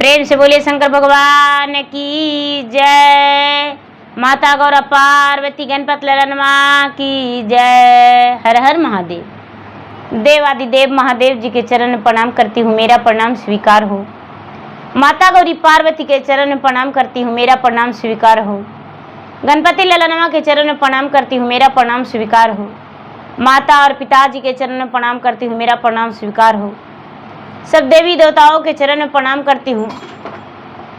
प्रेम से बोलिए शंकर भगवान की जय। माता गौरा पार्वती गणपत ललनमा की जय। हर हर महादेव। देवादिदेव महादेव जी के चरण में प्रणाम करती हूँ, मेरा प्रणाम स्वीकार हो। माता गौरी पार्वती के चरण में प्रणाम करती हूँ, मेरा प्रणाम स्वीकार हो। गणपति ललनमा के चरण में प्रणाम करती हूँ, मेरा प्रणाम स्वीकार हो। माता और पिताजी के चरण में प्रणाम करती हूँ, मेरा प्रणाम स्वीकार हो। सब देवी देवताओं के चरण में प्रणाम करती हूँ।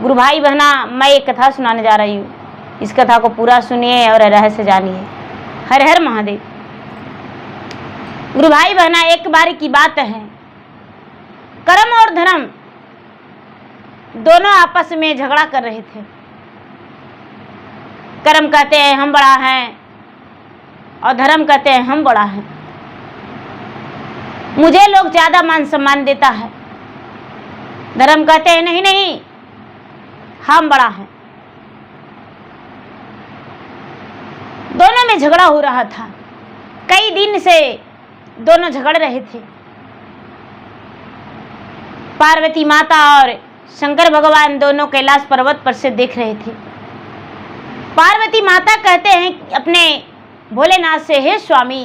गुरु भाई बहना, मैं एक कथा सुनाने जा रही हूँ, इस कथा को पूरा सुनिए और रहस्य जानिए। हर हर महादेव। गुरु भाई बहना, एक बार की बात है, कर्म और धर्म दोनों आपस में झगड़ा कर रहे थे। कर्म कहते हैं हम बड़ा हैं और धर्म कहते हैं हम बड़ा हैं। मुझे लोग ज्यादा मान सम्मान देता है। धर्म कहते हैं नहीं नहीं, हम बड़ा है। दोनों में झगड़ा हो रहा था। कई दिन से दोनों झगड़ रहे थे। पार्वती माता और शंकर भगवान दोनों कैलाश पर्वत पर से देख रहे थे। पार्वती माता कहते हैं अपने भोलेनाथ से, हे स्वामी,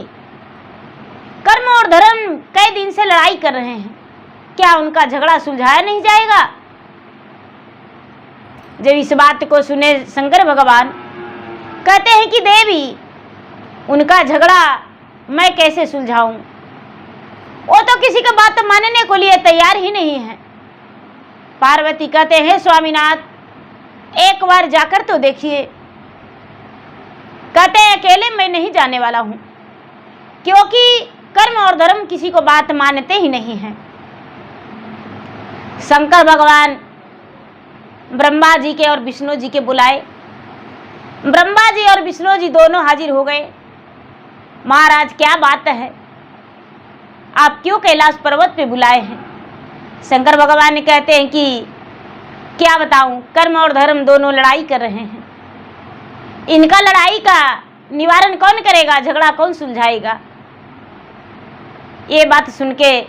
कर्म और धर्म कई दिन से लड़ाई कर रहे हैं, क्या उनका झगड़ा सुलझाया नहीं जाएगा? जब इस बात को सुने शंकर भगवान कहते हैं कि देवी, उनका झगड़ा मैं कैसे सुलझाऊं? वो तो किसी का बात मानने को लिए तैयार ही नहीं है। पार्वती कहते हैं, हे स्वामीनाथ, एक बार जाकर तो देखिए। कहते हैं अकेले मैं नहीं जाने वाला हूं, क्योंकि कर्म और धर्म किसी को बात मानते ही नहीं हैं। शंकर भगवान ब्रह्मा जी के और विष्णु जी के बुलाए। ब्रह्मा जी और विष्णु जी दोनों हाजिर हो गए। महाराज, क्या बात है, आप क्यों कैलाश पर्वत पे बुलाए हैं? शंकर भगवान कहते हैं कि क्या बताऊं, कर्म और धर्म दोनों लड़ाई कर रहे हैं। इनका लड़ाई का निवारण कौन करेगा? झगड़ा कौन सुलझाएगा? ये बात सुन के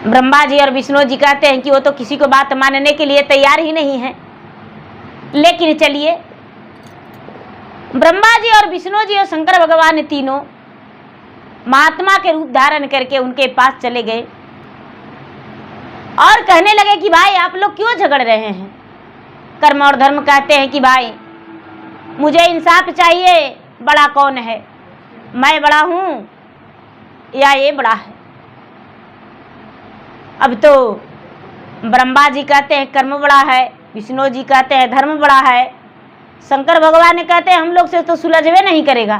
ब्रह्मा जी और विष्णु जी कहते हैं कि वो तो किसी को बात मानने के लिए तैयार ही नहीं है। लेकिन चलिए, ब्रह्मा जी और विष्णु जी और शंकर भगवान तीनों महात्मा के रूप धारण करके उनके पास चले गए और कहने लगे कि भाई, आप लोग क्यों झगड़ रहे हैं? कर्म और धर्म कहते हैं कि भाई, मुझे इंसाफ चाहिए, बड़ा कौन है, मैं बड़ा हूं या ये बड़ा है? अब तो ब्रह्मा जी कहते हैं कर्म बड़ा है, विष्णु जी कहते हैं धर्म बड़ा है, शंकर भगवान कहते हैं हम लोग से तो सुलझवे नहीं करेगा।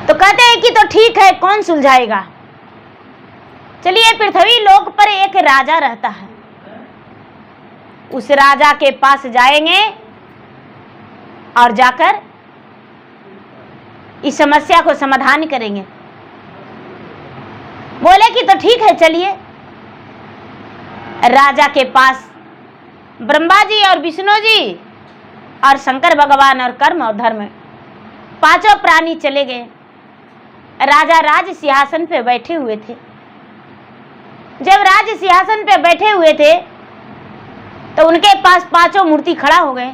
तो कहते हैं कि तो ठीक है, कौन सुलझाएगा? चलिए, पृथ्वी लोक पर एक राजा रहता है, उस राजा के पास जाएंगे और जाकर इस समस्या को समाधान करेंगे। बोले कि तो ठीक है, चलिए। राजा के पास ब्रह्मा जी और विष्णु जी और शंकर भगवान और कर्म और धर्म पांचों प्राणी चले गए। राजा राज सिंहासन पे बैठे हुए थे। जब राज सिंहासन पे बैठे हुए थे तो उनके पास पांचों मूर्ति खड़ा हो गए।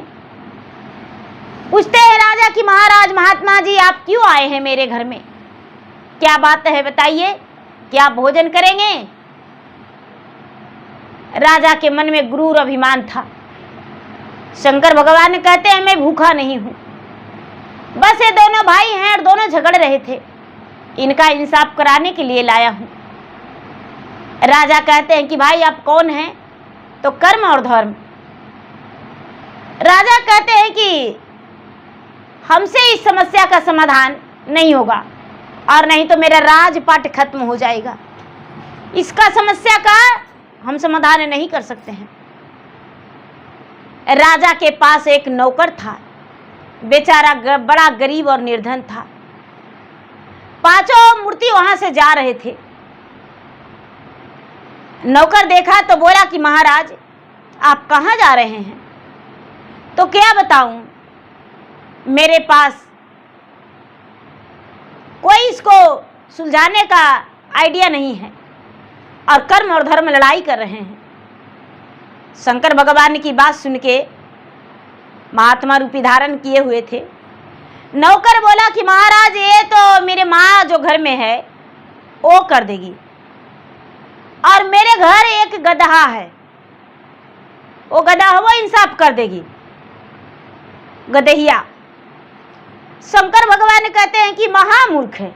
पूछते हैं राजा कि महाराज, महात्मा जी, आप क्यों आए हैं मेरे घर में? क्या बात है, बताइए, क्या भोजन करेंगे? राजा के मन में गुरूर अभिमान था। शंकर भगवान कहते हैं मैं भूखा नहीं हूं, बस ये दोनों भाई हैं और दोनों झगड़ रहे थे, इनका इंसाफ कराने के लिए लाया हूं। राजा कहते हैं कि भाई आप कौन हैं? तो कर्म और धर्म। राजा कहते हैं कि हमसे इस समस्या का समाधान नहीं होगा और नहीं तो मेरा राजपाट खत्म हो जाएगा। इसका समस्या का हम समाधान नहीं कर सकते हैं। राजा के पास एक नौकर था, बेचारा बड़ा गरीब और निर्धन था। पांचों मूर्ति वहां से जा रहे थे। नौकर देखा तो बोला कि महाराज, आप कहाँ जा रहे हैं? तो क्या बताऊं, मेरे पास कोई इसको सुलझाने का आइडिया नहीं है। और कर्म और धर्म लड़ाई कर रहे हैं। शंकर भगवान की बात सुन के महात्मा रूपी धारण किए हुए थे। नौकर बोला कि महाराज ये तो मेरे माँ जो घर में है वो कर देगी, और मेरे घर एक गदहा है, वो गधा वो इंसाफ कर देगी, गदहिया। शंकर भगवान कहते हैं कि महामूर्ख है,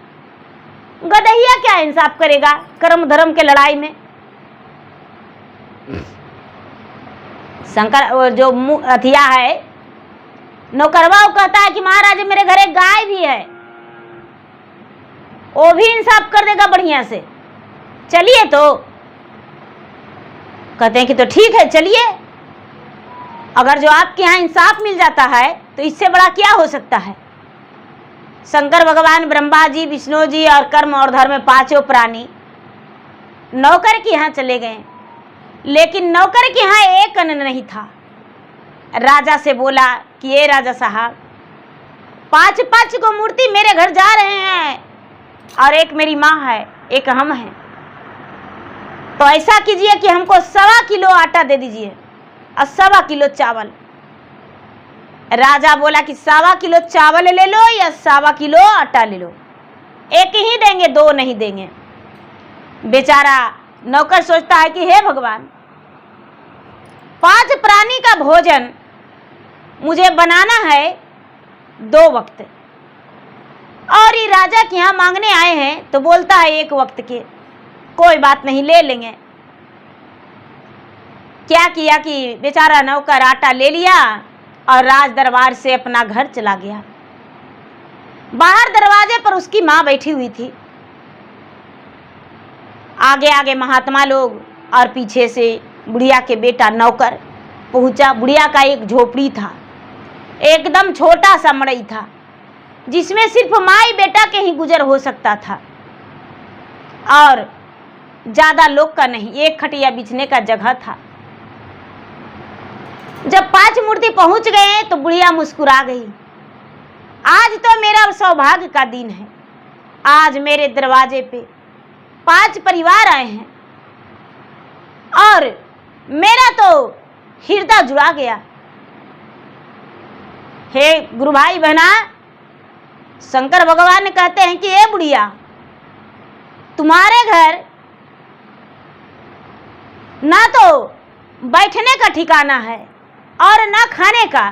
गदहिया क्या इंसाफ करेगा कर्म धर्म के लड़ाई में। शंकर जो अथिया है नौकरवा, वो कहता है कि महाराज मेरे घर एक गाय भी है, वो भी इंसाफ कर देगा बढ़िया से, चलिए। तो कहते हैं कि तो ठीक है चलिए, अगर जो आपके यहाँ इंसाफ मिल जाता है तो इससे बड़ा क्या हो सकता है। शंकर भगवान, ब्रह्मा जी, विष्णु जी और कर्म और धर्म पांचों प्राणी नौकर के यहाँ चले गए, लेकिन नौकर के यहाँ एक अन्न नहीं था। राजा से बोला कि ये राजा साहब, 5-5 को मूर्ति मेरे घर जा रहे हैं, और एक मेरी माँ है, एक हम हैं, तो ऐसा कीजिए कि हमको 1.25 किलो आटा दे दीजिए और 1.25 किलो चावल। राजा बोला कि 1.25 किलो चावल ले लो या 1.25 किलो आटा ले लो, एक ही देंगे, 2 नहीं देंगे। बेचारा नौकर सोचता है कि हे भगवान, 5 प्राणी का भोजन मुझे बनाना है 2 वक्त, और ये राजा के यहाँ मांगने आए हैं तो बोलता है 1 वक्त के। कोई बात नहीं, ले लेंगे। क्या किया कि बेचारा नौकर आटा ले लिया और राज दरबार से अपना घर चला गया। बाहर दरवाजे पर उसकी माँ बैठी हुई थी, आगे आगे महात्मा लोग और पीछे से बुढ़िया के बेटा नौकर पहुंचा। बुढ़िया का एक झोपड़ी था, एकदम छोटा सा मड़ई था, जिसमें सिर्फ माई बेटा के ही गुजर हो सकता था, और ज्यादा लोग का नहीं, एक खटिया बिछने का जगह था। जब 5 मूर्ति पहुंच गए तो बुढ़िया मुस्कुरा गई। आज तो मेरा सौभाग्य का दिन है, आज मेरे दरवाजे पे 5 परिवार आए हैं, और मेरा तो हृदय जुड़ा गया। हे गुरु भाई बहना, शंकर भगवान कहते हैं कि ए बुढ़िया, तुम्हारे घर ना तो बैठने का ठिकाना है और ना खाने का।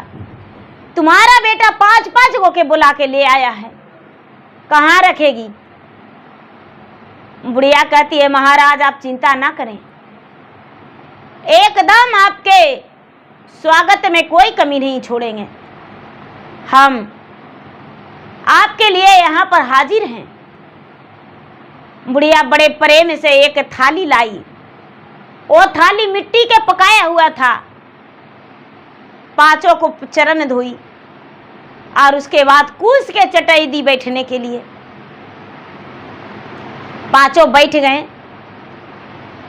तुम्हारा बेटा 5-5 को के बुला के ले आया है, कहाँ रखेगी। बुढ़िया कहती है महाराज आप चिंता ना करें, एकदम आपके स्वागत में कोई कमी नहीं छोड़ेंगे, हम आपके लिए यहाँ पर हाजिर हैं। बुढ़िया बड़े प्रेम से एक थाली लाई, वो थाली मिट्टी के पकाया हुआ था। 5 को चरण धोई और उसके बाद कूस के चटाई दी बैठने के लिए। 5 बैठ गए।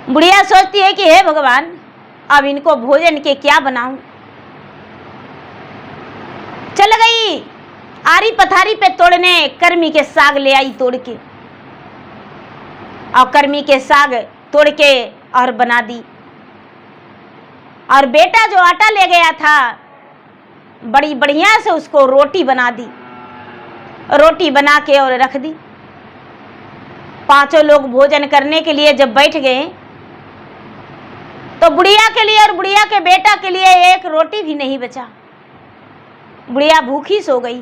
बुढ़िया सोचती है कि हे भगवान, अब इनको भोजन के क्या बनाऊं। चल गई आरी पथारी पे तोड़ने, कर्मी के साग ले आई तोड़ के, और कर्मी के साग तोड़ के और बना दी। और बेटा जो आटा ले गया था, बड़ी बढ़िया से उसको रोटी बना दी, रोटी बना के और रख दी। 5 लोग भोजन करने के लिए जब बैठ गए तो बुढ़िया के लिए और बुढ़िया के बेटा के लिए एक रोटी भी नहीं बचा। बुढ़िया भूखी सो गई।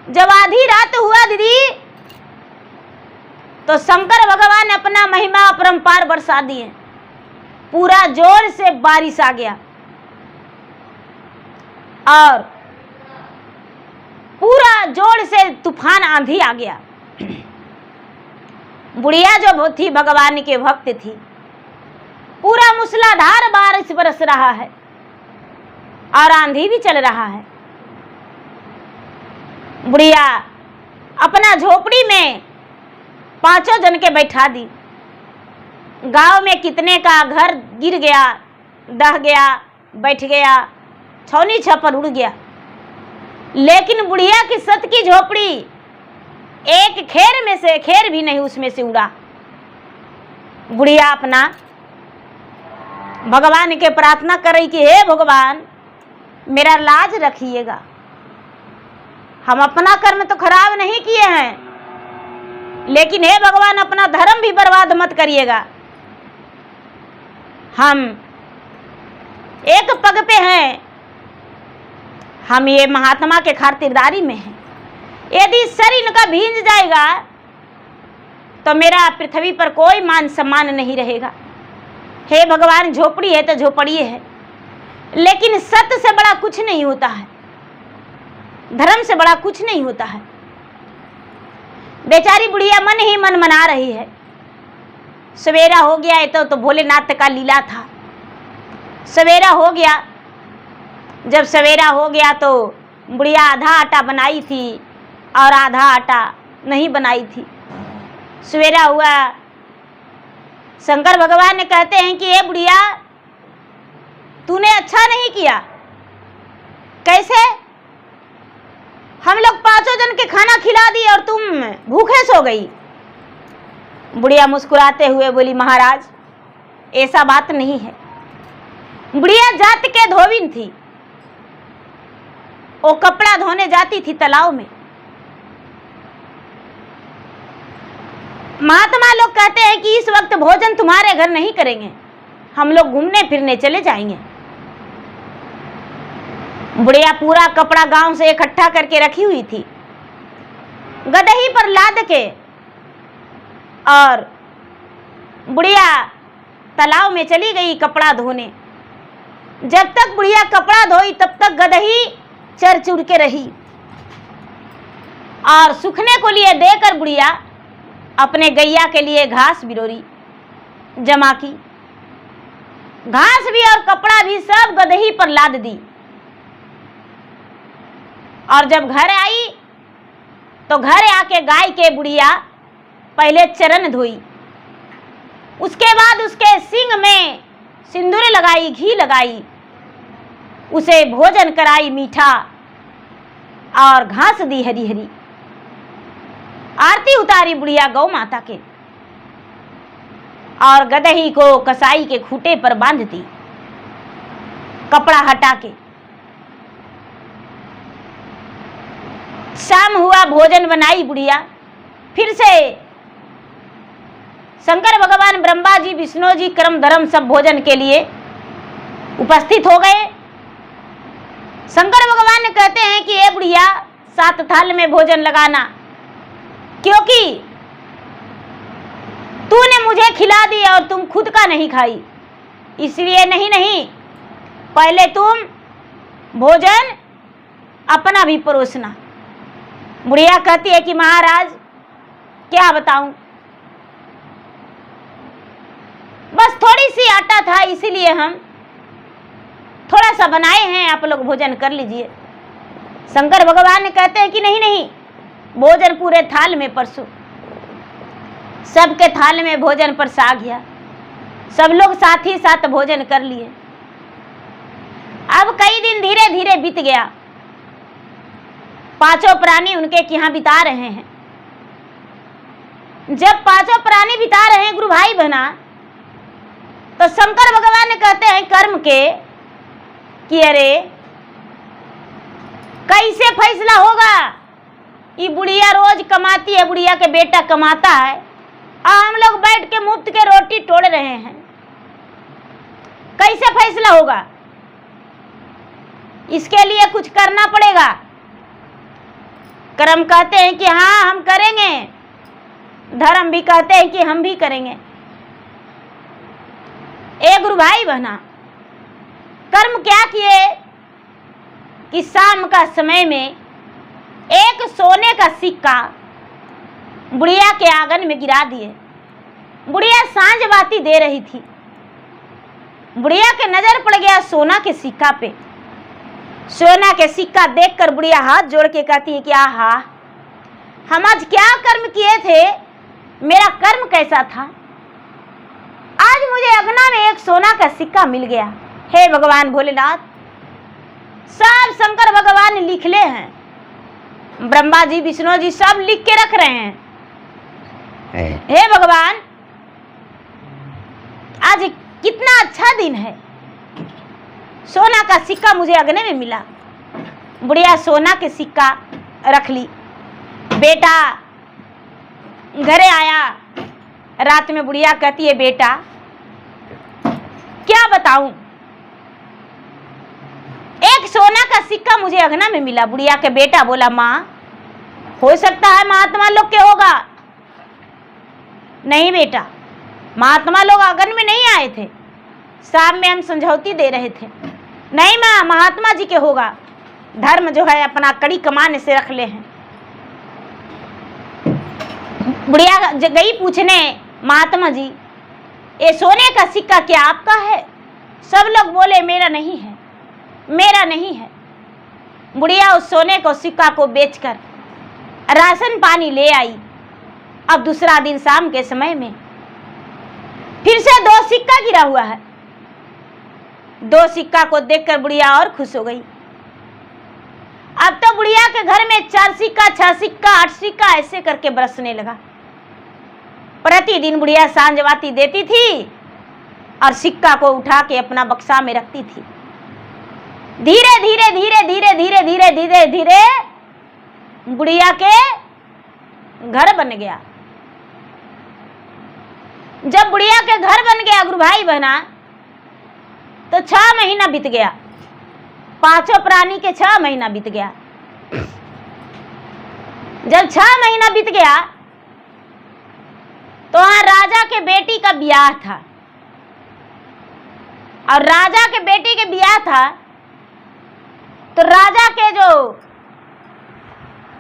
जब आधी रात हुआ दीदी, तो शंकर भगवान अपना महिमा अपरंपार बरसा दिए। पूरा जोर से बारिश आ गया और पूरा जोर से तूफान आंधी आ गया। बुढ़िया जो थी भगवान के भक्त थी, पूरा मूसलाधार बारिश बरस रहा है और आंधी भी चल रहा है। बुढ़िया अपना झोपड़ी में 5 जन के बैठा दी। गांव में कितने का घर गिर गया, दह गया, बैठ गया, छौनी छप्पर उड़ गया, लेकिन बुढ़िया की सत की झोपड़ी एक खेर में से खेर भी नहीं उसमें से उड़ा। बुढ़िया अपना भगवान के प्रार्थना कर रही कि हे भगवान मेरा लाज रखिएगा, हम अपना कर्म तो खराब नहीं किए हैं, लेकिन हे भगवान अपना धर्म भी बर्बाद मत करिएगा। हम एक पग पे हैं, हम ये महात्मा के खातिरदारी में हैं। यदि शरीर का भींज जाएगा तो मेरा पृथ्वी पर कोई मान सम्मान नहीं रहेगा। हे भगवान झोपड़ी है तो झोपड़ी है, लेकिन सत्य से बड़ा कुछ नहीं होता है, धर्म से बड़ा कुछ नहीं होता है। बेचारी बुढ़िया मन ही मन मना रही है। सवेरा हो गया है तो भोलेनाथ का लीला था। सवेरा हो गया, जब सवेरा हो गया तो बुढ़िया आधा आटा बनाई थी और आधा आटा नहीं बनाई थी। सवेरा हुआ, शंकर भगवान ने कहते हैं कि ये बुढ़िया तूने अच्छा नहीं किया। कैसे? हम लोग 5 जन के खाना खिला दिए और तुम भूखे सो गई। बुढ़िया मुस्कुराते हुए बोली महाराज ऐसा बात नहीं है। बुढ़िया जात के धोबिन थी, वो कपड़ा धोने जाती थी तालाब में। महात्मा लोग कहते हैं कि इस वक्त भोजन तुम्हारे घर नहीं करेंगे, हम लोग घूमने फिरने चले जाएंगे। बुढ़िया पूरा कपड़ा गांव से इकट्ठा करके रखी हुई थी, गदही पर लाद के, और बुढ़िया तालाब में चली गई कपड़ा धोने। जब तक बुढ़िया कपड़ा धोई तब तक गदही चर चुर के रही, और सूखने को लिए देकर बुढ़िया अपने गैया के लिए घास बिरोरी जमा की। घास भी और कपड़ा भी सब गदही पर लाद दी, और जब घर आई तो घर आके गाय के बुढ़िया पहले चरण धोई, उसके बाद उसके सींग में सिंदूर लगाई, घी लगाई, उसे भोजन कराई मीठा और घास दी हरी हरी। आरती उतारी बुढ़िया गौ माता के, और गदही को कसाई के खूंटे पर बांध दी कपड़ा हटा के। शाम हुआ, भोजन बनाई बुढ़िया, फिर से शंकर भगवान ब्रह्मा जी विष्णु जी कर्म धर्म सब भोजन के लिए उपस्थित हो गए। शंकर भगवान ने कहते हैं कि ये बुढ़िया 7 थाल में भोजन लगाना, क्योंकि तूने मुझे खिला दिया और तुम खुद का नहीं खाई, इसलिए नहीं, पहले तुम भोजन अपना भी परोसना। बुढ़िया कहती है कि महाराज क्या बताऊं, बस थोड़ी सी आटा था इसीलिए हम थोड़ा सा बनाए हैं, आप लोग भोजन कर लीजिए। शंकर भगवान ने कहते हैं कि नहीं, भोजन पूरे थाल में परसो। सबके थाल में भोजन परसा गया, सब लोग साथ ही साथ भोजन कर लिए। अब कई दिन धीरे धीरे बीत गया, 5 प्राणी उनके यहाँ बिता रहे हैं। जब 5 प्राणी बिता रहे हैं गुरु भाई बहना, तो शंकर भगवान ने कहते हैं कर्म के कि अरे कैसे फैसला होगा, ये बुढ़िया रोज कमाती है, बुढ़िया के बेटा कमाता है, और हम लोग बैठ के मुफ्त के रोटी तोड़ रहे हैं, कैसे फैसला होगा? इसके लिए कुछ करना पड़ेगा। कर्म कहते हैं कि हाँ हम करेंगे, धर्म भी कहते हैं कि हम भी करेंगे। ए गुरु भाई बहना, कर्म क्या किए कि शाम का समय में एक सोने का सिक्का बुढ़िया के आंगन में गिरा दिए। बुढ़िया सांझ बाती दे रही थी, बुढ़िया के नजर पड़ गया सोना के सिक्का पे। सोना के सिक्का देखकर बुढ़िया हाथ जोड़ के कहती है कि आहा, हम आज क्या कर्म किए थे, मेरा कर्म कैसा था, आज मुझे अगना में एक सोना का सिक्का मिल गया। हे भगवान भोलेनाथ, सब शंकर भगवान लिख ले हैं, ब्रह्मा जी विष्णु जी सब लिख के रख रहे हैं। हे भगवान, आज कितना अच्छा दिन है, सोना का सिक्का मुझे अगने में मिला। बुढ़िया सोना के सिक्का रख ली। बेटा घरे आया, रात में बुढ़िया कहती है, बेटा क्या बताऊं, एक सोना का सिक्का मुझे अगना में मिला। बुढ़िया के बेटा बोला, माँ हो सकता है महात्मा लोग के होगा। नहीं बेटा, महात्मा लोग अगन में नहीं आए थे, शाम में हम समझौती दे रहे थे। नहीं माँ, महात्मा जी के होगा, धर्म जो है अपना कड़ी कमाने से रख ले हैं। बुढ़िया गई पूछने, महात्मा जी ये सोने का सिक्का क्या आपका है? सब लोग बोले मेरा नहीं है, मेरा नहीं है। बुढ़िया उस सोने को सिक्का को बेचकर राशन पानी ले आई। अब दूसरा दिन शाम के समय में फिर से 2 सिक्का गिरा हुआ है। 2 सिक्का को देखकर बुढ़िया और खुश हो गई। अब तो बुढ़िया के घर में 4 सिक्का, 6 सिक्का, 8 सिक्का ऐसे करके बरसने लगा। प्रतिदिन बुढ़िया सांझवाती देती थी और सिक्का को उठा के अपना बक्सा में रखती थी। धीरे धीरे धीरे धीरे धीरे धीरे धीरे धीरे बुढ़िया के घर बन गया। जब बुढ़िया के घर बन गया गुरु भाई बहना, तो 6 महीना बीत गया। 5 प्राणी के 6 महीना बीत गया। जब 6 महीना बीत गया तो वहां राजा के बेटी का ब्याह था, और राजा के बेटी के ब्याह था तो राजा के जो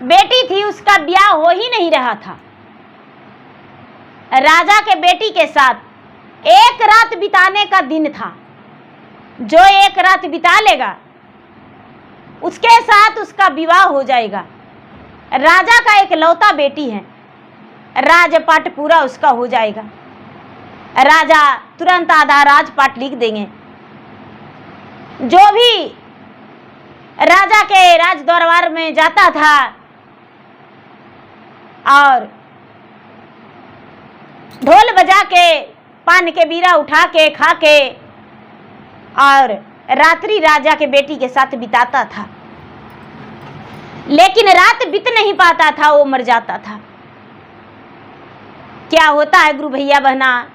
बेटी थी उसका ब्याह हो ही नहीं रहा था। राजा के बेटी के साथ एक रात बिताने का दिन था। जो एक रात बिता लेगा उसके साथ उसका विवाह हो जाएगा। राजा का एक लौता बेटी है, राजपाट पूरा उसका हो जाएगा। राजा तुरंत आधा राजपाट लिख देंगे। जो भी राजा के राज दरबार में जाता था और ढोल बजा के, पान के बीरा उठा के, खा के और रात्रि राजा के बेटी के साथ बिताता था, लेकिन रात बीत नहीं पाता था, वो मर जाता था। क्या होता है गुरु भैया बहना,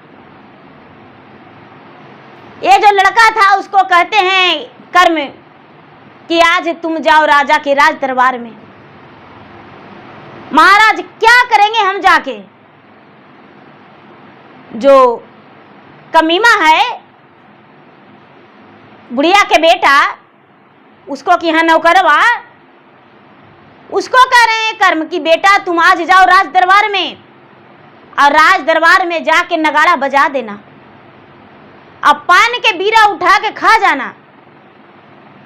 ये जो लड़का था उसको कहते हैं कर्म कि आज तुम जाओ राजा के राज दरबार में। महाराज क्या करेंगे हम जाके? जो कमीमा है बुढ़िया के बेटा, उसको कि यहाँ नौकरवा, उसको कह रहे हैं कर्म कि बेटा तुम आज जाओ राज दरबार में और राज दरबार में जाके नगाड़ा बजा देना, अब पान के बीरा उठा के खा जाना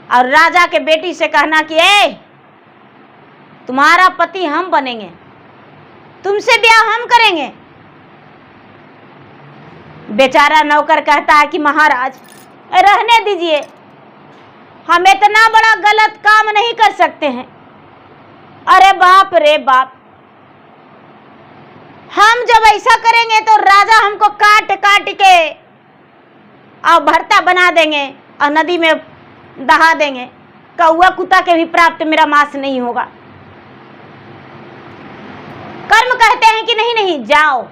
और राजा के बेटी से कहना कि ए तुम्हारा पति हम बनेंगे, तुमसे ब्याह हम करेंगे। बेचारा नौकर कहता है कि महाराज रहने दीजिए, हम इतना बड़ा गलत काम नहीं कर सकते हैं। अरे बाप रे बाप, हम जब ऐसा करेंगे तो राजा हमको काट काट के और भरता बना देंगे और नदी में दहा देंगे, कौआ कुत्ता के भी प्राप्त मेरा मांस नहीं होगा। कर्म कहते हैं कि नहीं नहीं जाओ।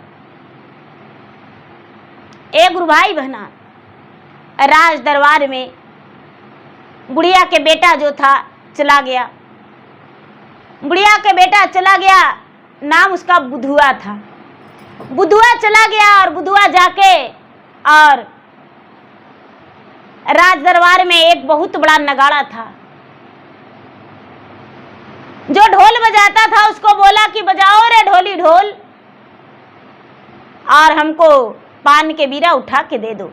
ए गुरु भाई बहना, राज दरबार में बुढ़िया के बेटा जो था चला गया। बुढ़िया के बेटा चला गया, नाम उसका बुधुआ था। बुधुआ चला गया और बुधुआ जाके और राज दरबार में एक बहुत बड़ा नगाड़ा था। जो ढोल बजाता था उसको बोला कि बजाओ रे ढोली ढोल और हमको पान के बीरा उठा के दे दो।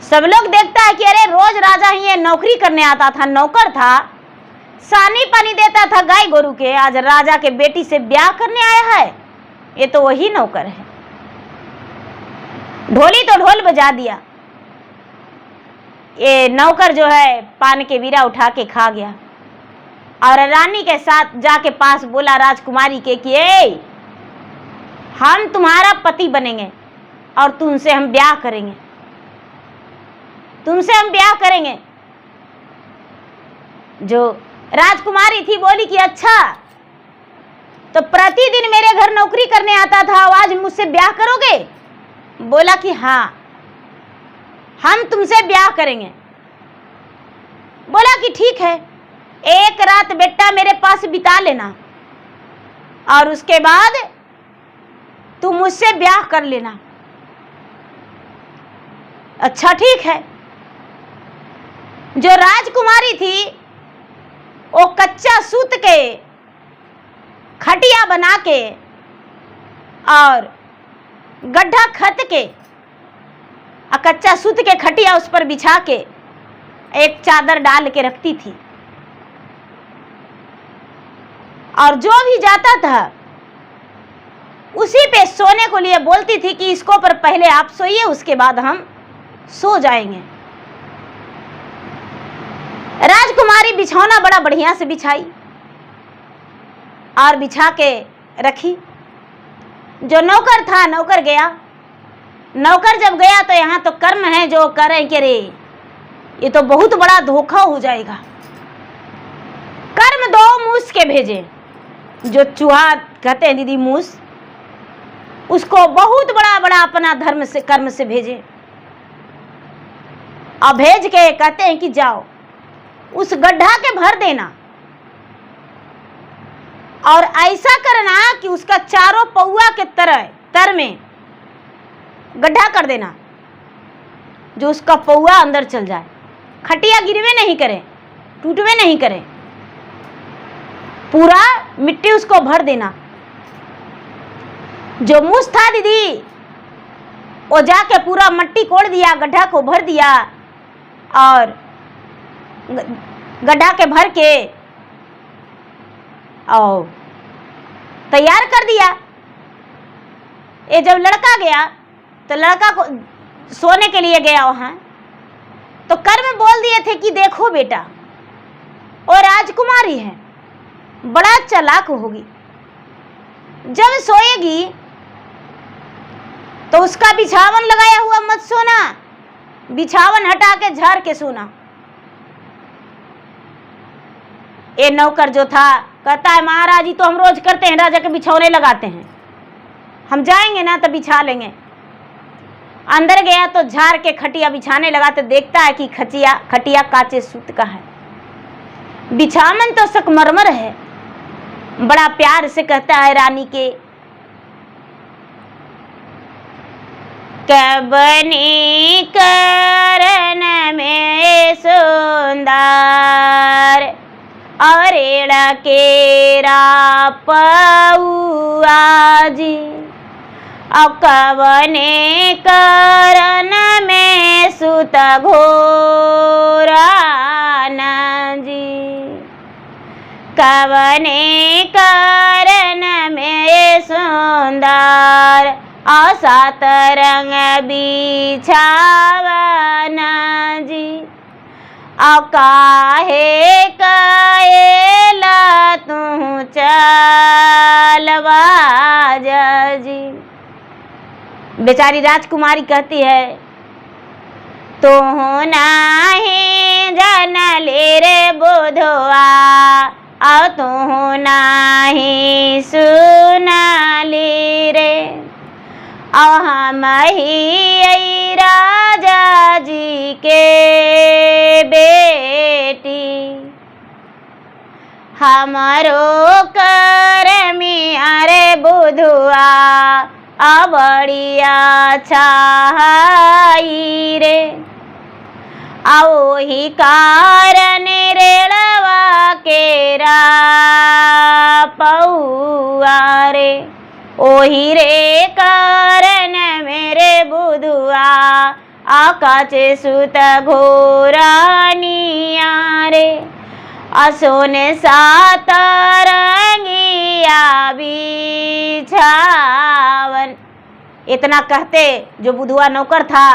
सब लोग देखता है कि अरे रोज राजा ही ये नौकरी करने आता था, नौकर था, सानी पानी देता था गाय गोरू के, आज राजा के बेटी से ब्याह करने आया है, ये तो वही नौकर है। ढोली तो ढोल बजा दिया, ये नौकर जो है पान के बीरा उठा के खा गया और रानी के साथ जाके पास बोला राजकुमारी के कि ए हम तुम्हारा पति बनेंगे, और तुमसे हम ब्याह करेंगे, तुमसे हम ब्याह करेंगे। जो राजकुमारी थी बोली कि अच्छा, तो प्रतिदिन मेरे घर नौकरी करने आता था, आज मुझसे ब्याह करोगे? बोला कि हाँ, हम तुमसे ब्याह करेंगे। बोला कि ठीक है, एक रात बेटा मेरे पास बिता लेना और उसके बाद तुम मुझसे ब्याह कर लेना। अच्छा ठीक है। जो राजकुमारी थी वो कच्चा सूत के खटिया बना के और गड्ढा खत के कच्चा सूत के खटिया उस पर बिछा के एक चादर डाल के रखती थी, और जो भी जाता था उसी पे सोने को लिए बोलती थी कि इसको पर पहले आप सोइए, उसके बाद हम सो जाएंगे। राजकुमारी बिछौना बड़ा बढ़िया से बिछाई और बिछा के रखी। जो नौकर था, नौकर गया। नौकर जब गया तो यहाँ तो कर्म है जो करें कि रे ये तो बहुत बड़ा धोखा हो जाएगा। कर्म 2 मूस के भेजे, जो चूहा कहते हैं दीदी मूस, उसको बहुत बड़ा बड़ा अपना धर्म से कर्म से भेजे और भेज के कहते हैं कि जाओ उस गड्ढा के भर देना और ऐसा करना कि उसका चारों पौआ के तर में गड्ढा कर देना, जो उसका पौआ अंदर चल जाए, खटिया गिरवे नहीं करे, टूटवे नहीं करे, पूरा मिट्टी उसको भर देना। जो मूस था दीदी वो जाके पूरा मट्टी कोड़ दिया, गड्ढा को भर दिया और गड्ढा के भर के और तैयार कर दिया। ये जब लड़का गया तो लड़का को सोने के लिए गया वहां, तो कर्म बोल दिए थे कि देखो बेटा और राजकुमारी है, बड़ा चालाक होगी, जब सोएगी तो उसका बिछावन लगाया हुआ मत सोना, बिछावन हटा के झाड़ के सोना। ये नौकर जो था कहता है महाराज जी तो हम रोज करते हैं, राजा के बिछौने लगाते हैं, हम जाएंगे ना तो बिछा लेंगे। अंदर गया तो झाड़ के खटिया बिछाने लगा तो देखता है कि खटिया काचे सूत का है, बिछावन तो संगमरमर है। बड़ा प्यार से कहता है रानी के कबनी करन में सुंदर अरेड़ केरा पौआ जी, अब कबने करन में सुत घोरा जी, कबने करन में सुंदर सात रंग बिछावन जी, काहे कएला तू चलवा जी। बेचारी राजकुमारी कहती है तो नाही जन ले रे बुधवा, और तू नाही सुनाली रे, और हम ही राजा जी के बेटी, हमारो करमिया रे बुधुआ बड़िया छाई रे, आओ ही कारण रेड़वा केरा पौआ रे, ओही रे कारण मेरे बुधुआ आकाचे सुत घोरानिया रे, असोने सात रंगिया बिछावन। इतना कहते जो बुधुआ नौकर था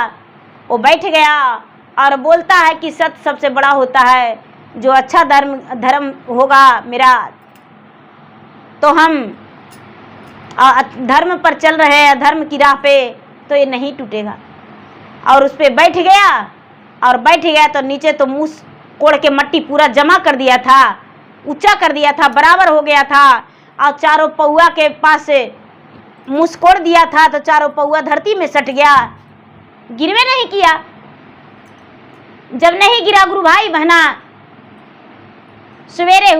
वो बैठ गया और बोलता है कि सत्य सबसे बड़ा होता है, जो अच्छा धर्म होगा मेरा तो हम धर्म पर चल रहे हैं, धर्म की राह पे, तो तो ये नहीं टूटेगा। और उस पर बैठ गया, और बैठ गया तो नीचे तो मुंह कोड़ के मट्टी पूरा जमा कर दिया था, ऊंचा कर दिया था, बराबर हो गया था। और चारों पौआ के पास से मुंह कोड़ दिया था तो चारों पौआ धरती में सट गया, गिरवे नहीं किया। जब नहीं गिरा गुरु भाई बहना, सवेरे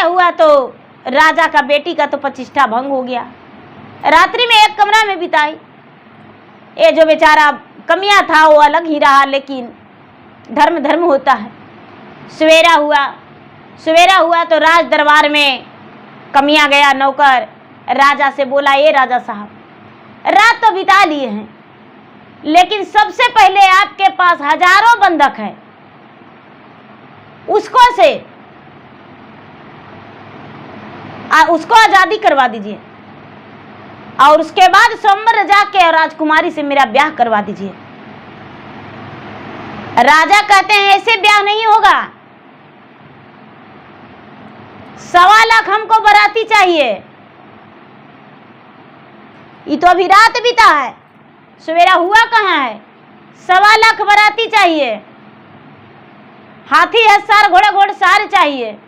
हुआ तो राजा का बेटी का तो प्रतिष्ठा भंग हो गया। रात्रि में एक कमरा में बिताई। ये जो बेचारा कमियां था वो अलग ही रहा, लेकिन धर्म धर्म होता है। सवेरा हुआ तो राज दरबार में कमियां गया नौकर, राजा से बोला, ये राजा साहब, रात तो बिता लिए हैं, लेकिन सबसे पहले आपके पास हजारों बंधक है, उसको आजादी करवा दीजिए, और उसके बाद स्वयंवर जाके और राजकुमारी से मेरा ब्याह करवा दीजिए। राजा कहते हैं ऐसे ब्याह नहीं होगा, 1.25 लाख हमको बाराती चाहिए। ये तो अभी रात बीता है, सवेरा हुआ कहाँ है? 1.25 लाख बाराती चाहिए, हाथी हसार घोड़े घोड़सार चाहिए,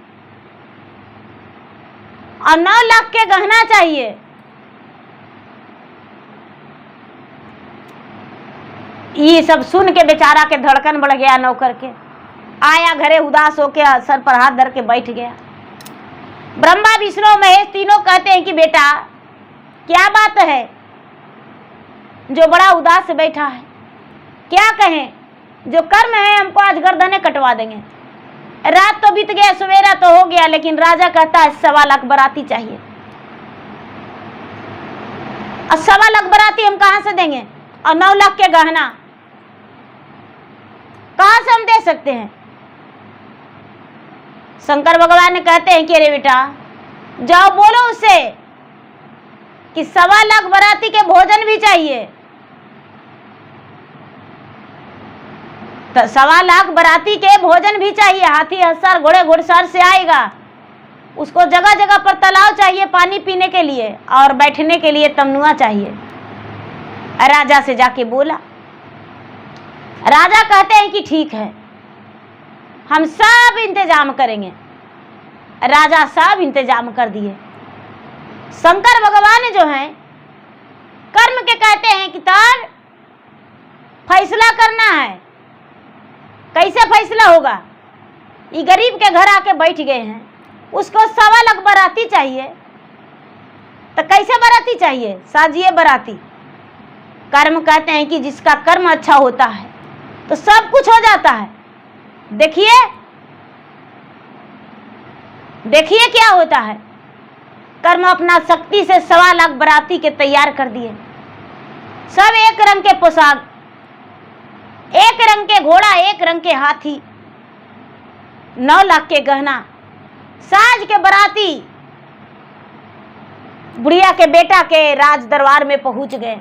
और 9 लाख के गहना चाहिए। ये सब सुन के बेचारा के धड़कन बढ़ गया। नौकर के आया घरे उदास होके सर पर हाथ धर के बैठ गया। ब्रह्मा विष्णु महेश तीनों कहते हैं कि बेटा क्या बात है जो बड़ा उदास बैठा है, क्या कहें? जो कर्म है हमको आज गर्दनें कटवा देंगे। रात तो बीत गया, सवेरा तो हो गया, लेकिन राजा कहता है 1.25 लाख बाराती चाहिए। और 1.25 लाख बाराती हम कहां से देंगे? और 9 लाख के गहना कहां से हम दे सकते हैं? शंकर भगवान ने कहते हैं कि अरे बेटा जाओ बोलो उससे कि 1.25 लाख बाराती के भोजन भी चाहिए। तो 1.25 लाख बाराती के भोजन भी चाहिए, हाथी हसार घोड़े घोड़सार से आएगा, उसको जगह जगह पर तालाब चाहिए पानी पीने के लिए, और बैठने के लिए तमनुआ चाहिए। राजा से जाके बोला। राजा कहते हैं कि ठीक है, हम सब इंतजाम करेंगे। राजा सब इंतजाम कर दिए। शंकर भगवान जो हैं कर्म के कहते हैं कि तार फैसला करना है। कैसे फैसला होगा? ये गरीब के घर आके बैठ गए हैं, उसको 1.25 लाख बाराती चाहिए, तो कैसे बाराती चाहिए? साजिए बाराती। कर्म कहते हैं कि जिसका कर्म अच्छा होता है तो सब कुछ हो जाता है। देखिए क्या होता है। कर्म अपना शक्ति से 1.25 लाख बाराती के तैयार कर दिए। सब एक रंग के पोशाक, एक रंग के घोड़ा, एक रंग के हाथी, 9 लाख के गहना, साज के बाराती बुढ़िया के बेटा के राज दरबार में पहुंच गए।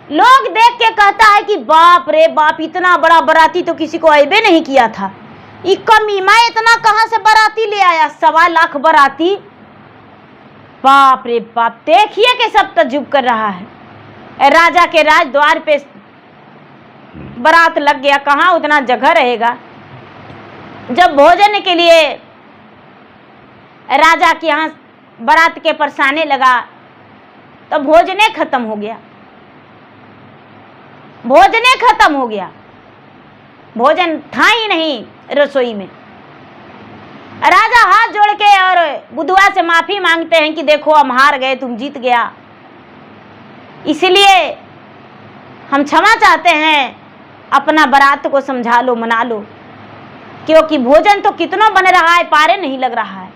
लोग देख के कहता है कि बाप रे बाप, इतना बड़ा बाराती तो किसी को ऐबे नहीं किया था। ये कमीमा इतना कहां से बाराती ले आया? 1.25 लाख बाराती, बाप रे बाप। देखिए कि सब तजुब कर रहा है। राजा के राज द्वार पे बारात लग गया, कहाँ उतना जगह रहेगा। जब भोजन के लिए राजा के यहाँ बारात के परसाने लगा तो भोजने खत्म हो गया। भोजन था ही नहीं रसोई में। राजा हाथ जोड़ के और बुधवा से माफी मांगते हैं कि देखो हम हार गए, तुम जीत गया, इसलिए हम क्षमा चाहते हैं, अपना बारात को समझा लो, मना लो, क्योंकि भोजन तो कितना बन रहा है, पारे नहीं लग रहा है।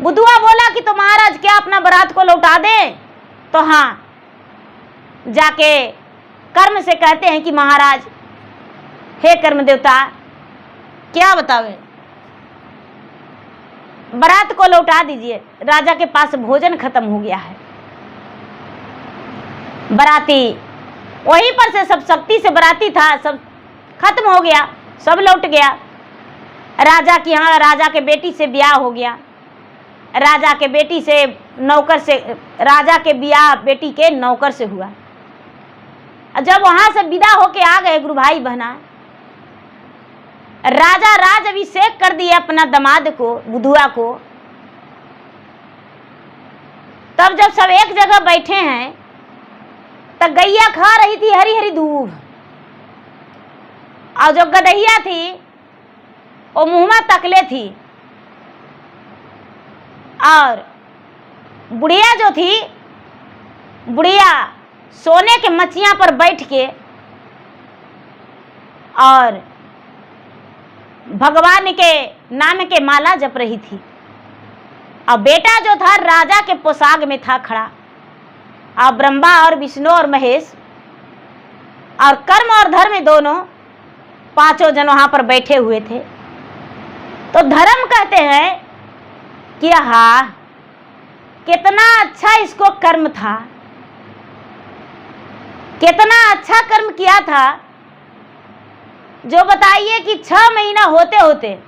बुधवा बोला कि तो महाराज क्या अपना बारात को लौटा दे? तो हाँ, जाके कर्म से कहते हैं कि महाराज, हे कर्म देवता, क्या बतावे, बारात को लौटा दीजिए, राजा के पास भोजन खत्म हो गया है। बाराती वहीं पर से सब शक्ति से बाराती था, सब खत्म हो गया, सब लौट गया। राजा की यहाँ राजा के बेटी से ब्याह हो गया। राजा के बेटी से नौकर से, राजा के ब्याह बेटी के नौकर से हुआ। जब वहां से विदा होके आ गए गुरु भाई बहना, राजा राज अभिषेक कर दिए अपना दामाद को, बुधुआ को। तब जब सब एक जगह बैठे हैं तब गैया खा रही थी हरी हरी दूब, और जो गदहिया थी वो मुंह तकले थी, और बुढ़िया जो थी, बुढ़िया सोने के मचिया पर बैठ के और भगवान के नाम के माला जप रही थी। और बेटा जो था राजा के पोशाक में था खड़ा, और ब्रह्मा और विष्णु और महेश और कर्म और धर्म दोनों पांचों जन वहां पर बैठे हुए थे। तो धर्म कहते हैं कि हाँ, कितना अच्छा इसको कर्म था, कितना अच्छा कर्म किया था। जो बताइए कि 6 महीना होते होते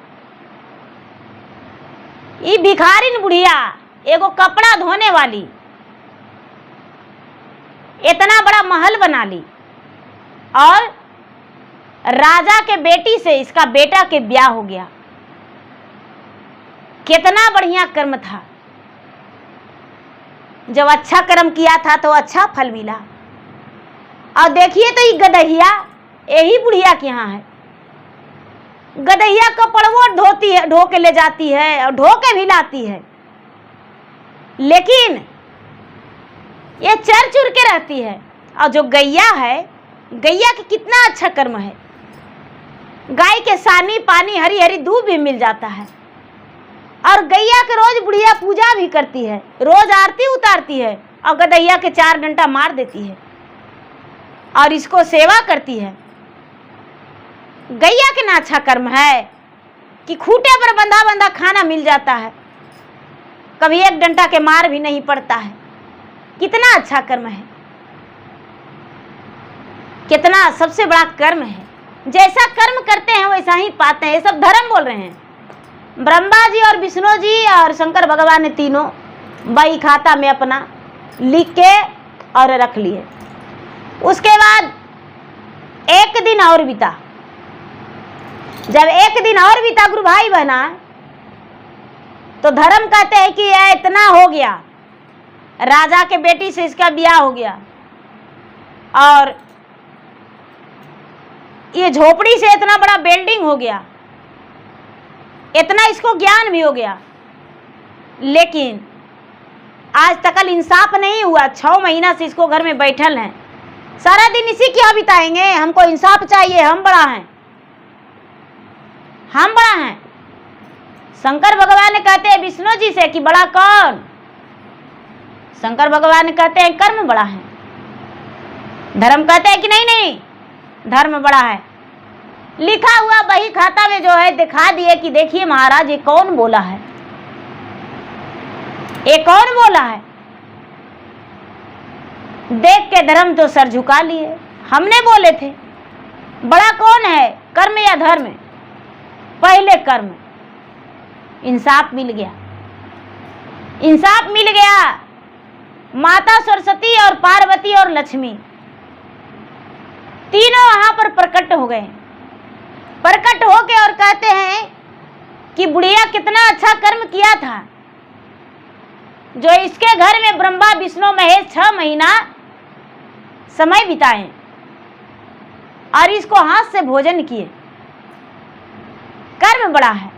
ये भिखारिन बुढ़िया, एगो कपड़ा धोने वाली, इतना बड़ा महल बना ली, और राजा के बेटी से इसका बेटा के ब्याह हो गया। कितना बढ़िया कर्म था। जब अच्छा कर्म किया था तो अच्छा फल मिला। और देखिए तो ये गदहिया यही बुढ़िया के यहाँ है। गदहिया कपड़वो धोती है, ढो के ले जाती है और ढो के भी लाती है, लेकिन ये चर चुर के रहती है। और जो गैया है, गैया के कितना अच्छा कर्म है। गाय के सानी पानी हरी हरी दूध भी मिल जाता है, और गैया के रोज बुढ़िया पूजा भी करती है, रोज आरती उतारती है, और गदैया के 4 डंडा मार देती है और इसको सेवा करती है। गैया के ना अच्छा कर्म है कि खूंटे पर बंधा बंधा खाना मिल जाता है, कभी 1 डंडा के मार भी नहीं पड़ता है। कितना अच्छा कर्म है, कितना सबसे बड़ा कर्म है। जैसा कर्म करते हैं वैसा ही पाते हैं। ये सब धर्म बोल रहे हैं। ब्रह्मा जी और विष्णु जी और शंकर भगवान ने तीनों बही खाता में अपना लिख के और रख लिए। उसके बाद एक दिन और बीता। जब एक दिन और बीता गुरु भाई बहना, तो धर्म कहते हैं कि यह इतना हो गया, राजा के बेटी से इसका ब्याह हो गया, और ये झोपड़ी से इतना बड़ा बिल्डिंग हो गया, इतना इसको ज्ञान भी हो गया, लेकिन आज तक इंसाफ नहीं हुआ। 6 महीना से इसको घर में बैठल हैं, सारा दिन इसी क्या बिताएंगे। हमको इंसाफ चाहिए, हम बड़ा हैं, हम बड़ा हैं। शंकर भगवान कहते हैं विष्णु जी से कि बड़ा कौन? शंकर भगवान कहते हैं कर्म बड़ा है। धर्म कहते हैं कि नहीं नहीं, धर्म बड़ा है। लिखा हुआ बही खाता में जो है दिखा दिए कि देखिए महाराज ये कौन बोला है, ये कौन बोला है। देख के धर्म तो सर झुका लिए। हमने बोले थे बड़ा कौन है, कर्म या धर्म? पहले कर्म। इंसाफ मिल गया, इंसाफ मिल गया। माता सरस्वती और पार्वती और लक्ष्मी तीनों वहां पर प्रकट हो गए। प्रकट होके और कहते हैं कि बुढ़िया कितना अच्छा कर्म किया था, जो इसके घर में ब्रह्मा विष्णु महेश 6 महीना समय बिताए और इसको हाथ से भोजन किए। कर्म बड़ा है।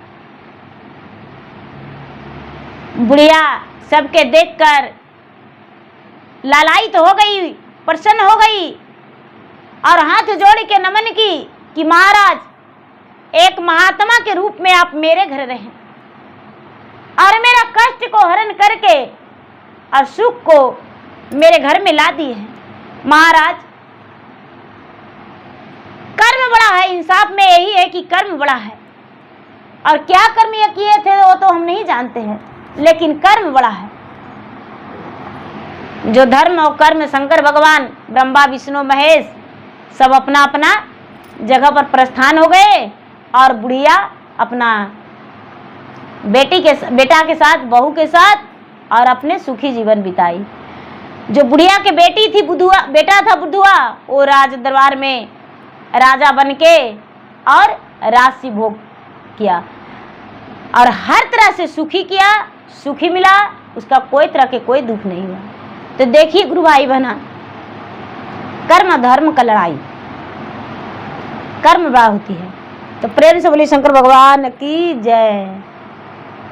बुढ़िया सबके देखकर लालायित तो हो गई, प्रसन्न हो गई और हाथ जोड़ के नमन की कि महाराज एक महात्मा के रूप में आप मेरे घर रहें और मेरा कष्ट को हरण करके और सुख को मेरे घर में ला दिए हैं। महाराज कर्म बड़ा है। इंसाफ में यही है कि कर्म बड़ा है, और क्या कर्म ये किए थे वो तो हम नहीं जानते हैं, लेकिन कर्म बड़ा है। जो धर्म और कर्म शंकर भगवान ब्रह्मा विष्णु महेश सब अपना अपना जगह पर प्रस्थान हो गए, और बुढ़िया अपना बेटा के साथ बहू के साथ और अपने सुखी जीवन बिताई। जो बुढ़िया के बेटी थी बुधुआ, बेटा था बुधुआ, वो राज दरबार में राजा बन के और राजसी भोग किया और हर तरह से सुखी किया, सुखी मिला, उसका कोई तरह के कोई दुख नहीं हुआ। तो देखिए गुरु भाई बहना, कर्म धर्म का लड़ाई, कर्म बड़ा होती है। तो प्रेम से बोलिए शंकर भगवान की जय।